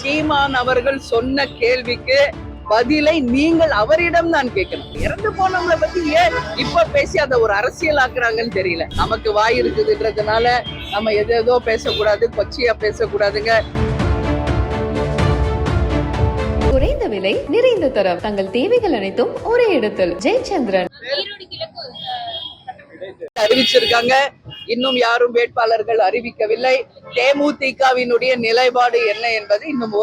சீமான் அவர்கள் சொன்ன கேள்விக்கு பதிலை நீங்கள் அவரிடம் தான் கேட்கணும். இறந்து போனவங்களை பத்தி ஏன் இப்ப பேசி அதை ஒரு அரசியல் ஆக்குறாங்கன்னு தெரியல. நமக்கு வாய் இருக்குதுன்றதுனால நம்ம எதோ பேசக்கூடாது, கொச்சியா பேசக்கூடாதுங்க. குறைந்த விலை, நிறைந்த தரம், தங்கள் தேவைகள் அனைத்தும் ஒரே இடத்தில். ஜெயச்சந்திரன் அறிவிச்சிருக்காங்க. இன்னும் யாரும் வேட்பாளர்கள் அறிவிக்கவில்லை. தேமுதிகவினுடைய நிலைப்பாடு என்ன என்பது இன்னும்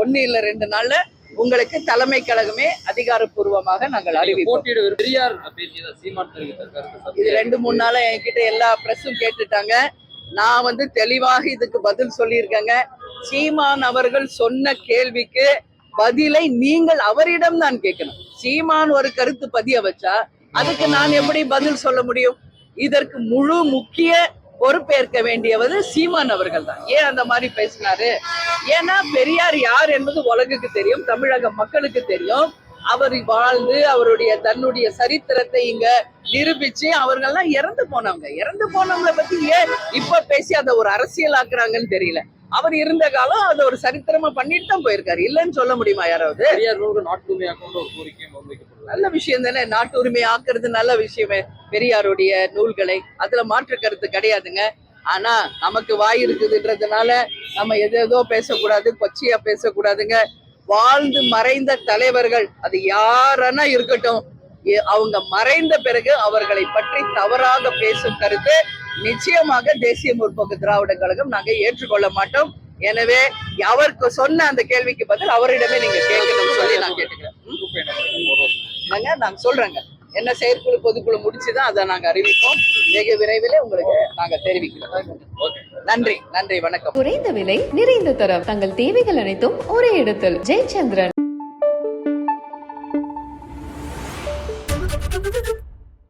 ஒன்னு இல்ல 2 நாள்ல உங்களுக்கு தலைமை கழகமே அதிகாரப்பூர்வமாக நாங்கள் அறிவிப்போம். இது 2-3 நாளா என்கிட்ட எல்லா பிரஸும் கேட்டுட்டாங்க. நான் தெளிவாக இதுக்கு பதில் சொல்லியிருக்கேங்க. சீமான் அவர்கள் சொன்ன கேள்விக்கு பதிலை நீங்கள் அவரிடம் தான் கேட்கணும். சீமான் ஒரு கருத்து பதிய வச்சா அதுக்கு நான் எப்படி பதில் சொல்ல முடியும்? இதற்கு முழு முக்கிய பொறுப்பேற்க வேண்டியவது சீமான் அவர்கள் தான். ஏன் அந்த மாதிரி பேசினாரு? ஏன்னா பெரியார் யார் என்பது உலகுக்கு தெரியும், தமிழக மக்களுக்கு தெரியும். அவர் வாழ்ந்து அவருடைய தன்னுடைய சரித்திரத்தை இங்க நிரூபிச்சு அவர்கள்லாம் இறந்து போனவங்களை பத்தி ஏன் இப்ப பேசி அதை ஒரு அரசியல் ஆக்குறாங்கன்னு தெரியல. அவர் இருந்த காலம் அதை ஒரு சரித்திரமா பண்ணிட்டு தான் போயிருக்காரு. இல்லைன்னு சொல்ல முடியுமா யாராவது? நல்ல விஷயம் தானே, நாட்டு உரிமை ஆக்குறது நல்ல விஷயமே. பெரியாருடைய நூல்களை அதுல மாற்று கருத்து கிடையாதுங்க. ஆனா நமக்கு வாய் இருக்குதுன்றதுனால நம்ம எதோ பேசக்கூடாது, கொச்சியா பேசக்கூடாதுங்க. வாழ்ந்து மறைந்த தலைவர்கள் அது யாரன்னா இருக்கட்டும், அவங்க மறைந்த பிறகு அவர்களை பற்றி தவறாக பேசும் கருத்து நிச்சயமாக தேசிய முற்போக்கு திராவிட கழகம் நாங்க ஏற்றுக்கொள்ள மாட்டோம். எனவே அவருக்கு சொன்ன அந்த கேள்விக்கு பதில் அவரிடமே நீங்க கேட்கணும்னு சொல்லி நான் கேட்டுக்கிறேன். நாங்க சொல்றேங்க, என்ன செயற்குழு பொதுக்குழு முடிச்சுதான் அதை நாங்க அறிவிப்போம். வெகு விரைவில் உங்களுக்கு நாங்க தெரிவிக்கிறோம். நன்றி, வணக்கம். குறைந்த விலை, நிறைந்த தரம், தங்கள் தேவைகள் அனைத்தும் ஒரே இடத்தில். ஜெயச்சந்திரன்.